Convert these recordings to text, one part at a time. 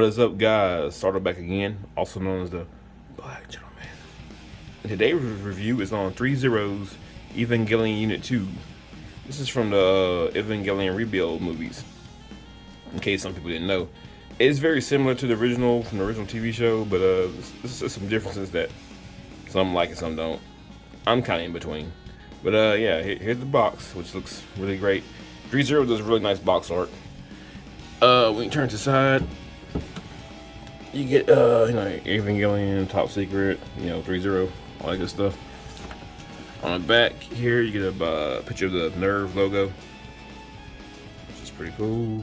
What is up, guys? Started back again, also known as the Black Gentleman. Today's review is on Threezero's Evangelion Unit 2. This is from the Evangelion Rebuild movies, in case some people didn't know. It's very similar to the original, from the original TV show, but there's some differences that some like and some don't. I'm kind of in between. But yeah, here's the box, which looks really great. Threezero does really nice box art. When you turn to the side, you get Evangelion, Top Secret, Threezero, all that good stuff. On the back here, you get a picture of the Nerve logo, which is pretty cool.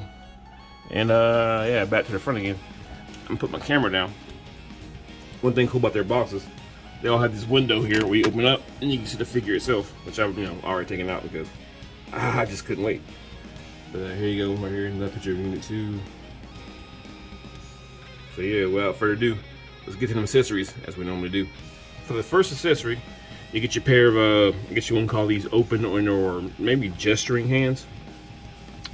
And yeah, back to the front again. I'm gonna put my camera down. One thing cool about their boxes, they all have this window here where you open up and you can see the figure itself, which I've already taken out because I just couldn't wait. But here you go, right here in that picture of Unit 2. So yeah, without further ado, let's get to them accessories as we normally do. For the first accessory, you get your pair of, I guess you want to call these open or maybe gesturing hands.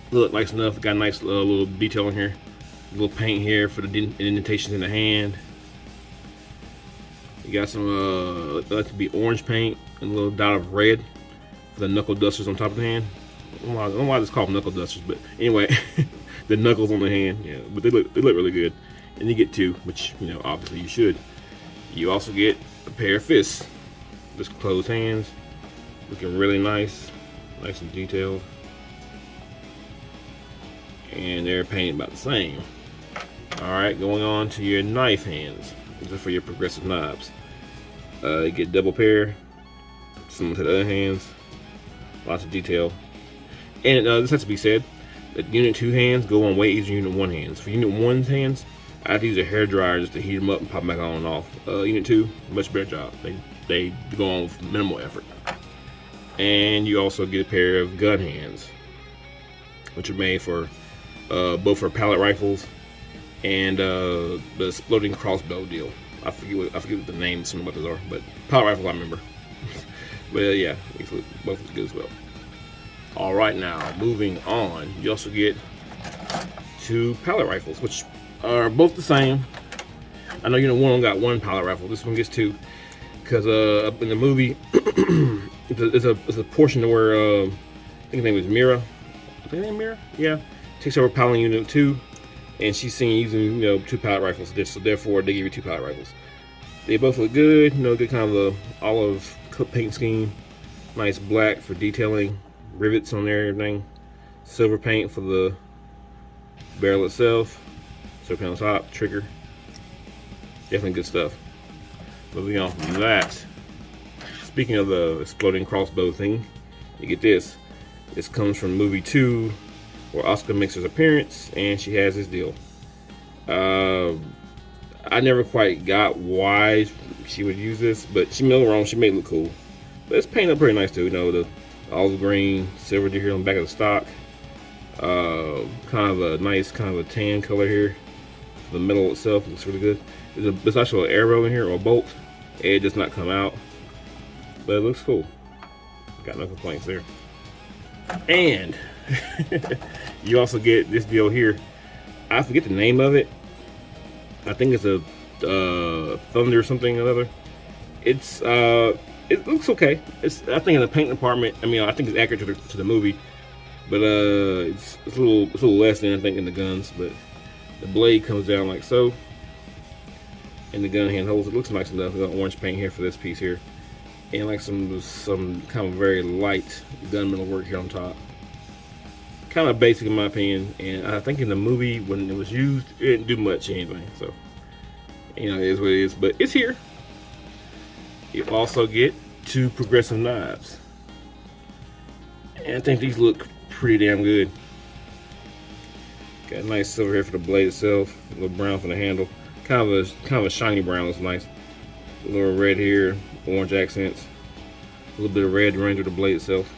Look nice enough, got a nice little detail in here. A little paint here for the indentations in the hand. You got some, like to be orange paint and a little dot of red for the knuckle dusters on top of the hand. I don't know why it's called knuckle dusters, but anyway, the knuckles on the hand, yeah, but they look really good. And you get two, which obviously you should. You also get a pair of fists, just closed hands, looking really nice and detailed. And they're painted about the same. All right, going on to your knife hands. These are for your progressive knives. You get double pair, similar to the other hands. Lots of detail. And this has to be said, that Unit 2 hands go on way easier than Unit 1 hands. For Unit 1's hands, I have to use a hair dryer just to heat them up and pop them back on and off. Unit 2, much better job. They go on with minimal effort. And you also get a pair of gun hands, which are made for both for pallet rifles and the exploding crossbow deal. I forget what the names some of those are, but pallet rifles I remember. But yeah, both look good as well. All right, now moving on, you also get two pallet rifles, which are both the same. I know Unit 1 got one pallet rifle. This one gets two, because in the movie, there's a portion where I think her name is Mira. I think her name Mira. Yeah, takes over pallet Unit 2, and she's seen using two pallet rifles. So therefore, they give you two pallet rifles. They both look good. Good kind of a olive paint scheme. Nice black for detailing. Rivets on there, everything. Silver paint for the barrel itself. Silver paint on top, trigger. Definitely good stuff. Moving on from that. Speaking of the exploding crossbow thing, you get this. This comes from movie 2, where Asuka makes her appearance, and she has this deal. I never quite got why she would use this, but she made it wrong. She made it look cool. But it's painted up pretty nice too. The olive green, silver here on the back of the stock. Kind of a nice, kind of a tan color here. The metal itself looks really good. There's actually an arrow in here, or a bolt. It does not come out, but it looks cool. Got no complaints there. And you also get this deal here. I forget the name of it. I think it's a Thunder or something or other. It looks okay. I think in the paint department, I think it's accurate to the movie, but it's a little less than I think in the guns. But the blade comes down like so, and the gun hand holds. It looks nice enough. We got orange paint here for this piece here, and like some kind of very light gunmetal work here on top. Kind of basic in my opinion, and I think in the movie when it was used, it didn't do much anything. So it is what it is, but it's here. You also get two progressive knives, and I think these look pretty damn good. Got a nice silver here for the blade itself, a little brown for the handle, kind of a shiny brown. Looks nice. A little red here, orange accents, a little bit of red running through the blade itself.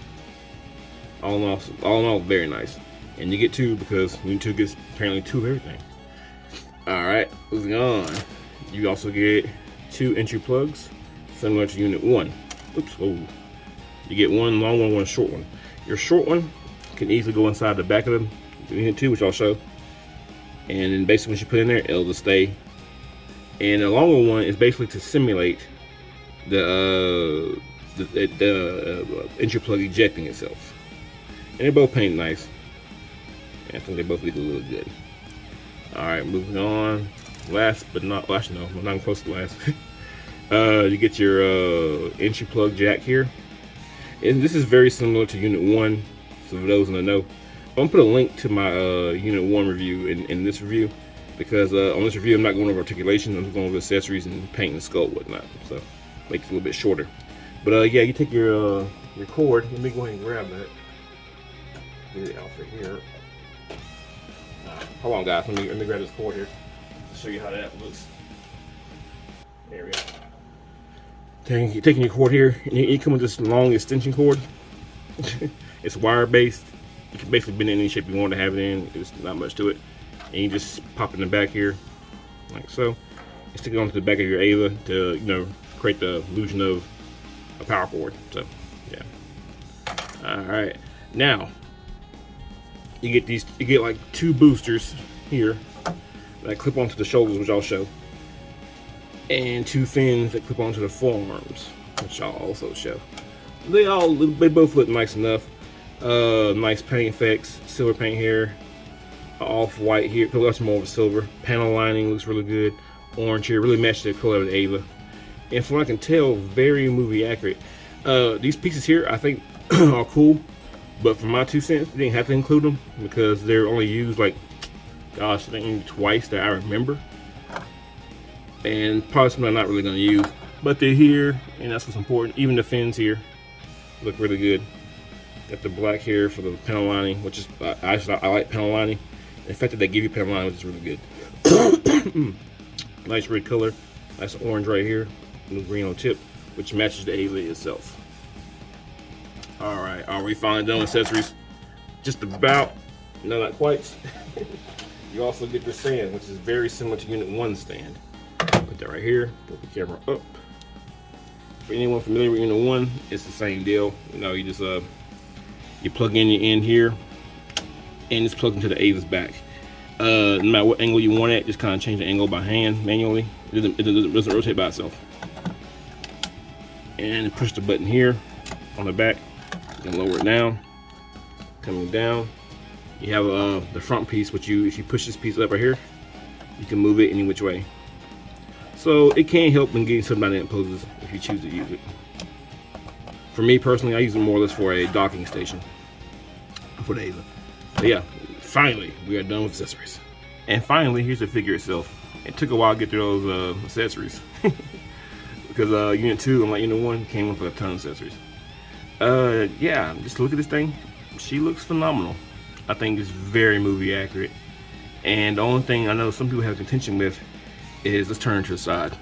All in all, very nice. And you get two because Unit 2 gets apparently two of everything. All right, moving on. You also get two entry plugs, similar to Unit 1. Oops, whoa. You get one long one, one short one. Your short one can easily go inside the back of them Unit 2, which I'll show. And then basically once you put it in there, it'll just stay. And the longer one is basically to simulate the entry plug ejecting itself. And they're both painted nice. I think they both look a little good. Alright, moving on. Last but not last, no, I'm not close to last. You get your entry plug jack here. And this is very similar to Unit 1, so for those in the know. I'm going to put a link to my Unit 1 review in this review, because on this review I'm not going over articulation, I'm just going over accessories and paint and skull and whatnot, so make it a little bit shorter. But yeah, you take your cord. Let me go ahead and grab that. Get it out for here. Hold on guys, let me grab this cord here to show you how that looks. There we go. Taking your cord here, and you come with this long extension cord. It's wire based. You can basically bend it in any shape you want to have it in. There's not much to it. And you just pop it in the back here, like so. You stick it onto the back of your Ava to, you know, create the illusion of a power cord. So, yeah. All right. Now, you get like 2 boosters here that clip onto the shoulders, which I'll show, and 2 fins that clip onto the forearms, which I'll also show. They both look nice enough. Nice paint effects, silver paint here, off-white here, plus more of a silver. Panel lining looks really good. Orange here, really matches the color of the Ava. And from what I can tell, very movie accurate. These pieces here, I think, are cool, but for my 2 cents, they didn't have to include them because they're only used like, gosh, I think twice that I remember. And probably something I'm not really going to use, but they're here, and that's what's important. Even the fins here look really good. Got the black here for the panel lining, which is I like panel lining. The fact that they give you panel lining is really good. Nice red color, nice orange right here, and the green on tip, which matches the Ava itself. All right, are we finally done with accessories? Just about. No, not quite. You also get the stand, which is very similar to Unit 1 stand. Put that right here. Put the camera up. For anyone familiar with Unit 1, it's the same deal. You know, you just you plug in your end here, and it's plugged into the Ava's back. No matter what angle you want it, just kind of change the angle by hand manually. It doesn't rotate by itself. And push the button here on the back. You can lower it down. Coming down, you have the front piece, which if you push this piece up right here, you can move it any which way. So it can help in getting some dynamic poses if you choose to use it. For me personally, I use it more or less for a docking station for the Ava. But yeah, finally we are done with accessories. And finally, here's the figure itself. It took a while to get through those accessories because Unit 2, unlike Unit 1, came with a ton of accessories. Yeah, just look at this thing. She looks phenomenal. I think it's very movie accurate. And the only thing I know some people have contention with is, let's turn to the side,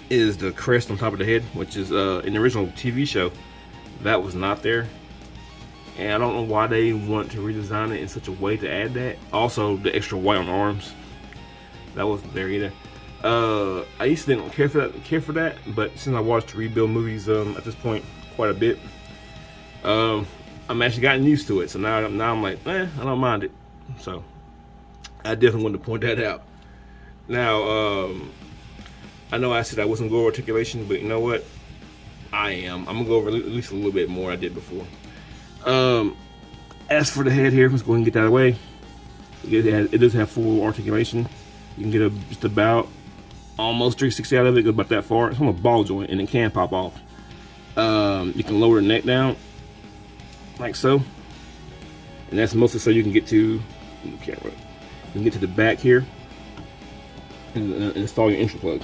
is the crest on top of the head, which is in the original TV show that was not there, and I don't know why they want to redesign it in such a way to add that. Also, the extra white on the arms, that wasn't there either. I used to didn't care for that, but since I watched rebuild movies at this point quite a bit, I'm actually gotten used to it. So now I'm like, I don't mind it. So I definitely wanted to point that out. Now, I know I said I wasn't going over articulation, but you know what? I am. I'm gonna go over at least a little bit more than I did before. As for the head here, let's go ahead and get that away. It does have full articulation. You can get just about almost 360 out of it. It goes about that far. It's on a ball joint, and it can pop off. You can lower the neck down like so, and that's mostly so you can get to the camera. You can get to the back here and install your entry plug.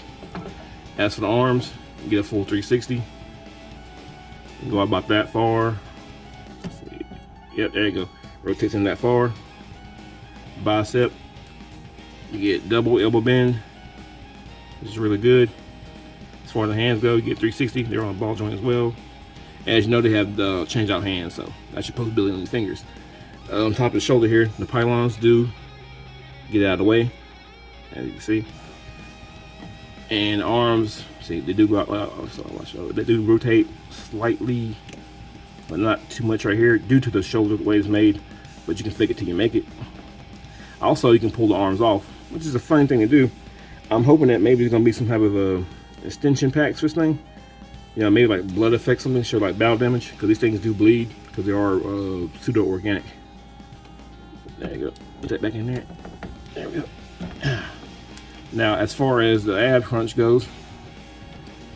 As for the arms, you get a full 360. Go about that far. Yep, there you go. Rotates in that far. Bicep. You get double elbow bend. This is really good. As far as the hands go, you get 360. They're on a ball joint as well. As you know, they have the change out hands, so that's your possibility on the fingers. On top of the shoulder here, the pylons do get out of the way, as you can see. And arms, see, they do go out, they do rotate slightly, but not too much right here due to the shoulder, the way it's made, but you can fake it till you make it. I Also, you can pull the arms off, which is a fun thing to do. I'm hoping that maybe there's gonna be some type of a extension packs for this thing. You know, maybe like blood effect, something, show like battle damage, because these things do bleed, because they are pseudo organic. There you go. Put that back in there. There we go. Now, as far as the ab crunch goes,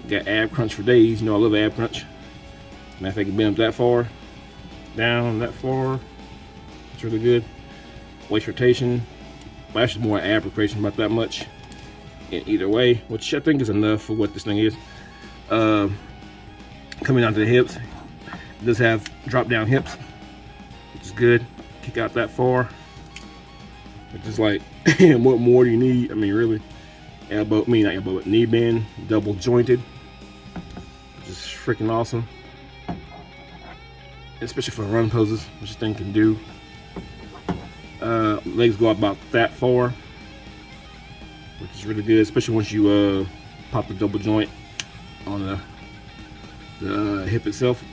got ab crunch for days. You know, I love ab crunch. Matter of fact, you bend up that far, down that far. It's really good. Waist rotation. Well, actually, more ab rotation, about that much. In either way, which I think is enough for what this thing is. Coming down to the hips, it does have drop down hips, which is good. Kick out that far. It's just like, what more do you need? I mean, really. Elbow, not elbow, but knee bend, double jointed. Just freaking awesome. Especially for run poses, which this thing can do. Legs go about that far, which is really good, especially once you pop the double joint on the hip itself.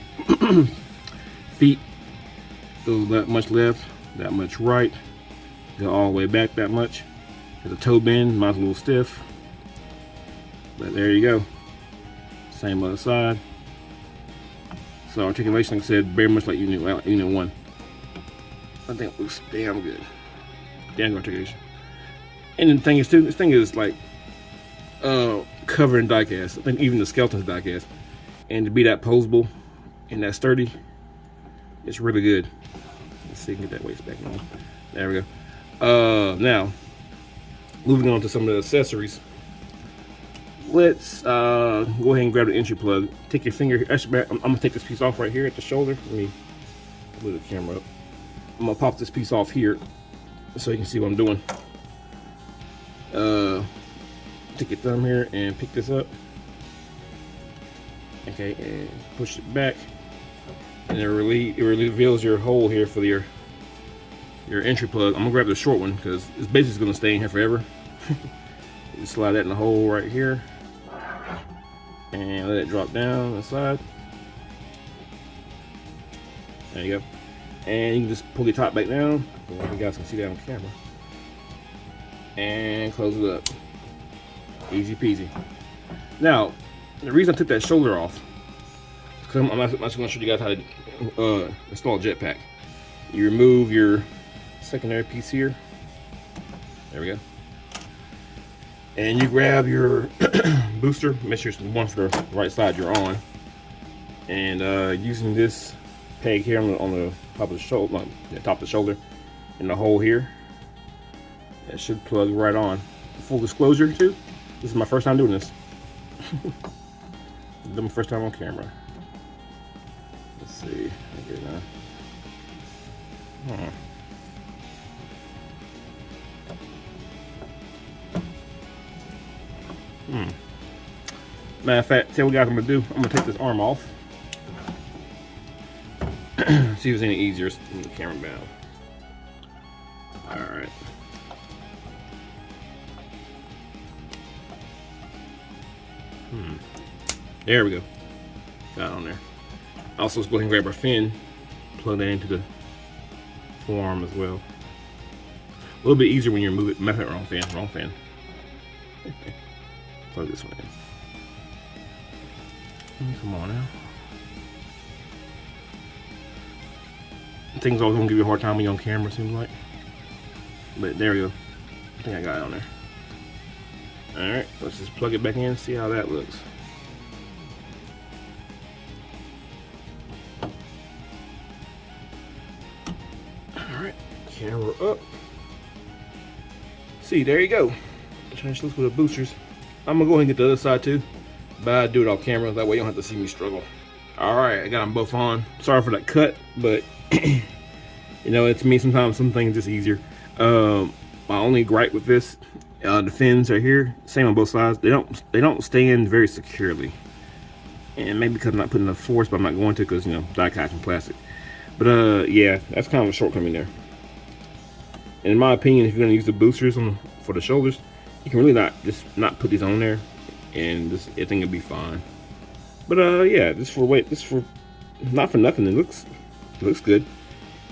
Feet go that much left, that much right, go all the way back that much. There's a toe bend, mine's a little stiff, but there you go. Same other side. So articulation, like I said, very much like unit 1. I think it looks damn good. Damn good articulation. And the thing is too, this thing is like covered in diecast. I think even the skeleton's diecast. And to be that posable and that sturdy, it's really good. Let's see if we can get that waist back on. There we go. Now, moving on to some of the accessories. Let's go ahead and grab the entry plug. Take your finger. Actually, I'm gonna take this piece off right here at the shoulder. Let me move the camera up. I'm gonna pop this piece off here so you can see what I'm doing. Take your thumb here and pick this up. Okay, and push it back, and it reveals your hole here for your entry plug. I'm gonna grab the short one because it's basically gonna stay in here forever. You slide that in the hole right here, and let it drop down the side. There you go. And you can just pull the top back down. I hope you guys can see that on camera. And close it up. Easy peasy. Now, the reason I took that shoulder off is because I'm actually going to show you guys how to install a jetpack. You remove your secondary piece here. There we go. And you grab your booster. Make sure it's the one for the right side you're on. And using this peg here on the top of the shoulder, top of the shoulder, in the hole here, that should plug right on. Full disclosure too, this is my first time doing this. This is my first time on camera. Let's see. Okay, now. Matter of fact, tell what guys I'm gonna do. I'm gonna take this arm off. See if it's any easier. Move the camera down. All right. There we go. Got on there. Also, let's go ahead and grab our fin. Plug that into the forearm as well. A little bit easier when you're moving. Matter of fact, wrong fin. Plug this one in. Come on now. Things always gonna give you a hard time when you're on camera, seems like. But there we go. I think I got it on there. Alright, let's just plug it back in and see how that looks. Alright, camera up. See, there you go. Change looks with the boosters. I'm gonna go ahead and get the other side too, but I do it off camera, that way you don't have to see me struggle. Alright, I got them both on. Sorry for that cut, but you know, it's me sometimes some things just easier. My only gripe with this, the fins are here, same on both sides. They don't stay in very securely, and maybe because I'm not putting enough force, but I'm not going to because, you know, die-cut and plastic. But yeah, that's kind of a shortcoming there. And in my opinion, if you're gonna use the boosters for the shoulders, you can really not put these on there, and this I think it'll be fine. But yeah, this for not for nothing. It looks good,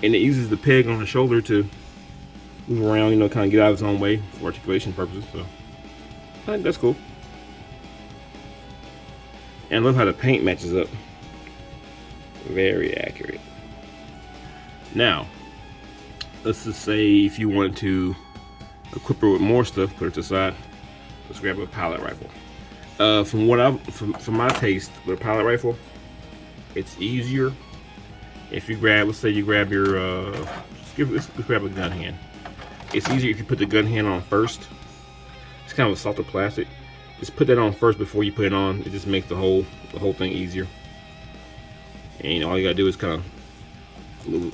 and it uses the peg on the shoulder to move around, you know, kind of get out of its own way for articulation purposes. So I think that's cool. And I love how the paint matches up. Very accurate. Now, let's just say if you wanted to equip her with more stuff, put her to the side. Let's grab a pilot rifle. From my taste, with a pilot rifle, it's easier if you grab, let's say you grab your, let's grab a gun hand. It's easier if you put the gun hand on first. It's kind of a softer plastic. Just put that on first before you put it on. It just makes the whole thing easier. And you know, all you gotta do is kind of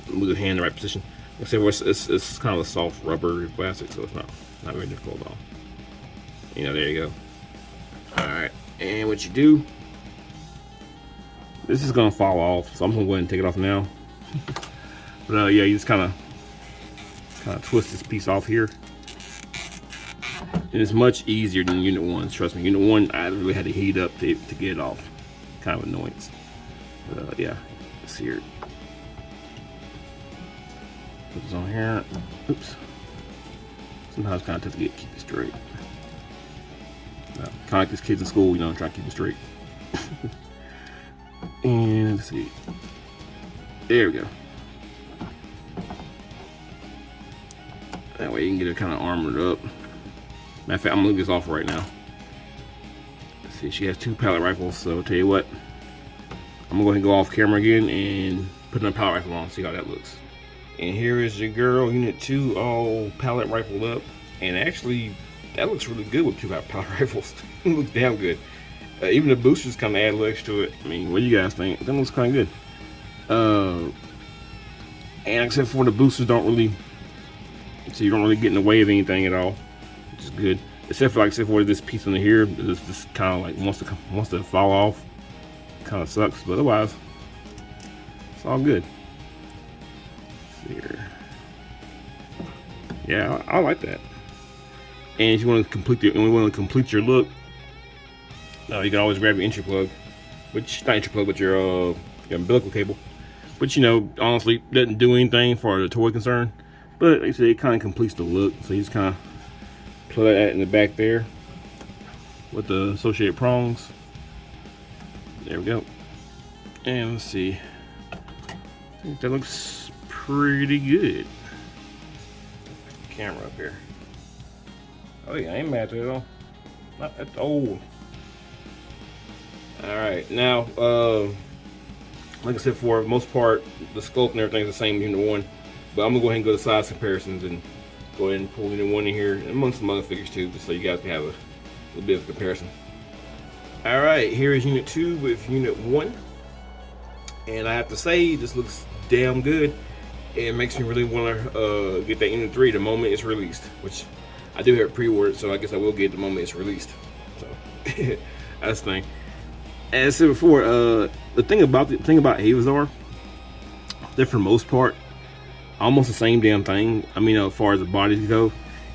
move the hand in the right position. Like I said, it's kind of a soft rubber plastic, so it's not very difficult at all. You know, there you go. All right, and what you do, this is gonna fall off, so I'm gonna go ahead and take it off now. But yeah, you just kind of twist this piece off here. And it's much easier than Unit 1, trust me. Unit 1, I really had to heat up to get it off. Kind of annoyance. But yeah, let's see here. Put this on here. Oops. Sometimes it's kind of tough to keep it straight. Kind of like these kids in school, you know, trying to keep it straight. And let's see. There we go. That way you can get it kind of armored up. Matter of fact, I'm gonna leave this off right now. Let's see, she has 2 pallet rifles, so I'll tell you what. I'm gonna go ahead and go off camera again and put another pallet rifle on, see how that looks. And here is your girl, Unit 2, all pallet rifled up. And actually, that looks really good with 2 pallet rifles. It looks damn good. Even the boosters kind of add a little extra to it. I mean, what do you guys think? That looks kind of good. And except for the boosters don't really, so you don't really get in the way of anything at all, which is good. Except for this piece under here, this kind of like wants to fall off. Kind of sucks, but otherwise, it's all good. Let's see here. Yeah, I like that. And if you want to complete your look, you can always grab your entry plug, which not entry plug, but your umbilical cable. Which, you know, honestly doesn't do anything for the toy concern, but like I said, it kind of completes the look. So you just kind of plug that in the back there with the associated prongs. There we go. And let's see. I think that looks pretty good. Camera up here. Oh yeah, I ain't mad at it at all. Not at all. Alright, now, like I said, for the most part, the scope and everything's the same as Unit 1. But I'm going to go ahead and go to size comparisons and go ahead and pull Unit 1 in here, and amongst some other figures too, just so you guys can have a little bit of a comparison. Alright, here is Unit 2 with Unit 1. And I have to say, this looks damn good. It makes me really want to get that Unit 3 the moment it's released, which I do have it pre-ordered, so I guess I will get it the moment it's released. So that's the thing. As I said before, the thing about Avazar, they're for the most part almost the same damn thing. I mean, as far as the bodies go,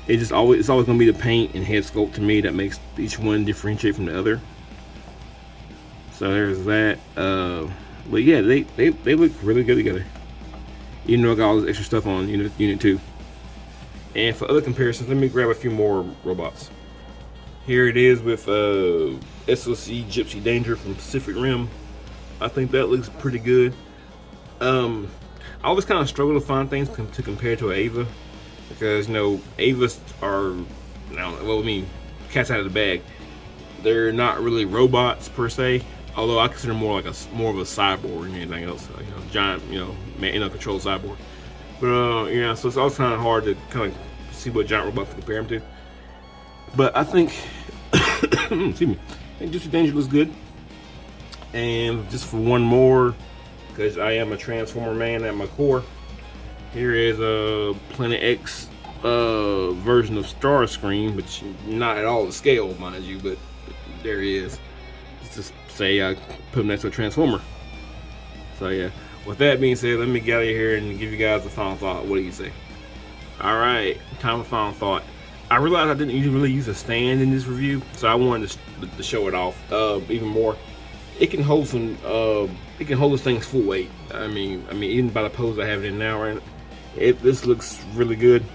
it's always going to be the paint and head sculpt to me that makes each one differentiate from the other. So there's that. But yeah, they look really good together. Even though I got all this extra stuff on Unit 2. And for other comparisons, let me grab a few more robots. Here it is with SOC Gypsy Danger from Pacific Rim. I think that looks pretty good. I always kind of struggle to find things to compare to an Ava, because you know Avas are, well, I mean, cat's out of the bag. They're not really robots per se, although I consider them more of a cyborg than anything else. Giant, controlled cyborg. But yeah, so it's always kind of hard to kind of see what giant robots to compare them to. But I think, excuse me, I think Gypsy Danger looks good. And just for one more, because I am a Transformer man at my core, here is a Planet X version of Starscream, which not at all the scale, mind you, but there he is. Let's just say I put him next to a Transformer. So yeah, with that being said, let me get out of here and give you guys a final thought. What do you say? Alright, time for final thought. I realized I didn't really use a stand in this review, so I wanted to show it off even more. It can hold some, it can hold this thing's full weight. I mean, even by the pose I have it in now, right? This looks really good.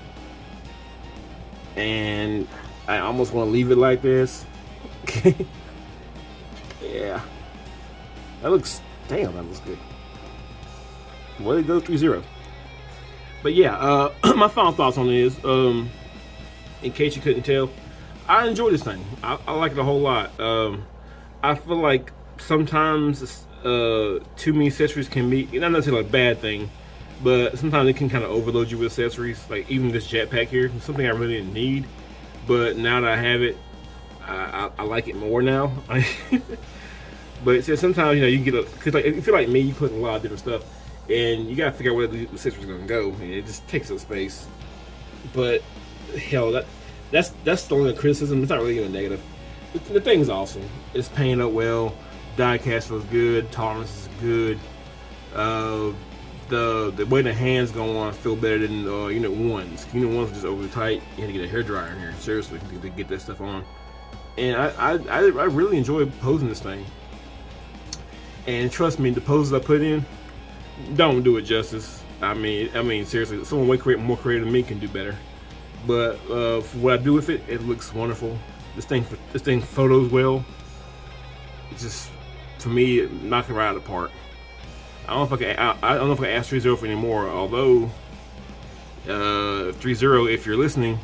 and I almost want to leave it like this. Yeah, that looks, damn, that looks good. Way to go, Threezero. But yeah, my final thoughts on it is, in case you couldn't tell, I enjoy this thing. I like it a whole lot. I feel like sometimes too many accessories can be, not necessarily a bad thing, but sometimes it can kind of overload you with accessories. Like even this jetpack here, something I really didn't need, but now that I have it, I like it more now. But it's just sometimes, you know, you get because like if you're like me, you put a lot of different stuff, and you gotta figure out where the accessories are gonna go, and it just takes up space. But hell, that's the only criticism. It's not really even negative. The thing's awesome. It's painted up well. Die cast feels good. Tolerance is good. The way the hands go on feel better than Unit 1s. Unit 1s are just over tight. You had to get a hairdryer in here, seriously, to get that stuff on. And I really enjoy posing this thing. And trust me, the poses I put in don't do it justice. I mean seriously, someone way more creative than me can do better. But for what I do with it, it looks wonderful. This thing photos well. It's just, for me, it knocked it right out of the park. I don't know if I can ask Threezero for any more. Although Threezero, if you're listening,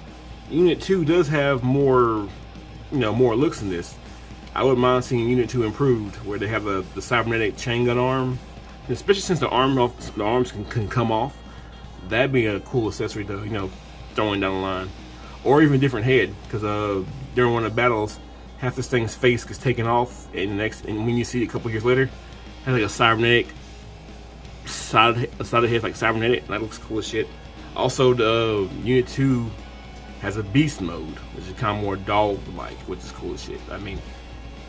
Unit 2 does have more, more looks in this. I wouldn't mind seeing Unit 2 improved, where they have the cybernetic chain gun arm, and especially since the arms can come off. That'd be a cool accessory to throwing down the line, or even a different head, because during one of the battles, half this thing's face gets taken off, and when you see it a couple years later, it has like a cybernetic side of the head, like cybernetic, and that looks cool as shit. Also, the Unit 2 has a beast mode, which is kind of more dog-like, which is cool as shit. I mean,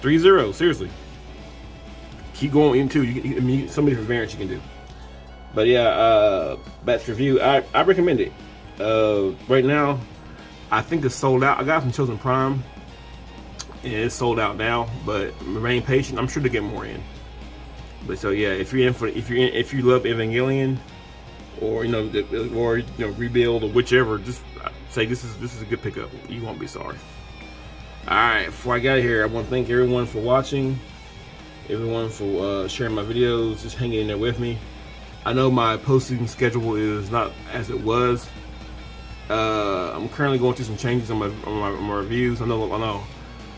Threezero, seriously, keep going. Unit 2, so many different variants you can do. But yeah, back to review. I recommend it. Right now, I think it's sold out. I got it from Chosen Prime, and it's sold out now. But remain patient. I'm sure to get more in. But so yeah, if you love Evangelion, or Rebuild or whichever, just say this is a good pickup. You won't be sorry. All right, before I get out of here, I want to thank everyone for watching, everyone for sharing my videos, just hanging in there with me. I know my posting schedule is not as it was. I'm currently going through some changes on my reviews. I know.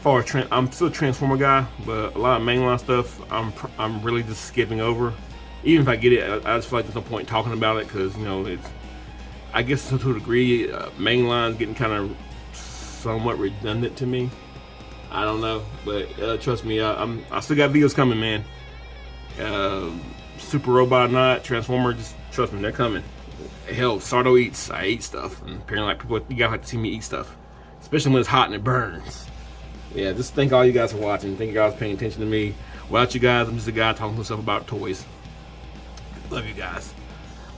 I'm still a Transformer guy, but a lot of mainline stuff I'm really just skipping over. Even if I get it, I just feel like there's no point talking about it, because it's, I guess to a degree, mainline's getting kind of somewhat redundant to me. I don't know, but trust me, I still got videos coming, man. Super Robot or not, Transformer, just trust me, they're coming. Hell, Sardo eats. I eat stuff, and apparently, like, people, you guys like to see me eat stuff, especially when it's hot and it burns. Yeah, just thank all you guys for watching. Thank you guys for paying attention to me. Without you guys, I'm just a guy talking to himself about toys. Love you guys.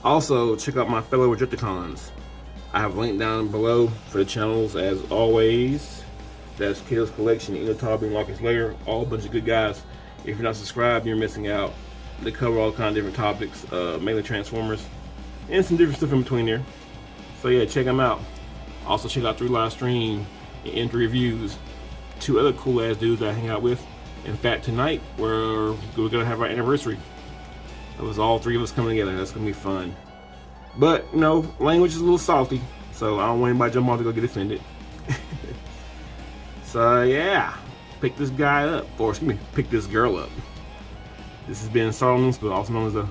Also, check out my fellow Rejecticons. I have a link down below for the channels as always. That's Kato's Kollection, Enewtabie, and LarkinsLair. All a bunch of good guys. If you're not subscribed, you're missing out. They cover all kind of different topics, mainly Transformers, and some different stuff in between there. So yeah, check them out. Also check out 3 live stream and 3 reviews. 2 other cool ass dudes that I hang out with. In fact, tonight we're gonna have our anniversary. It was all 3 of us coming together. That's gonna be fun. But language is a little salty, so I don't want anybody to jump off to go get offended. So yeah, pick this guy up, or excuse me, pick this girl up. This has been Solomons, but also known as a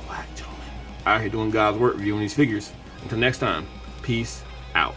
Black Gentleman, out here doing God's work, reviewing these figures. Until next time, peace out.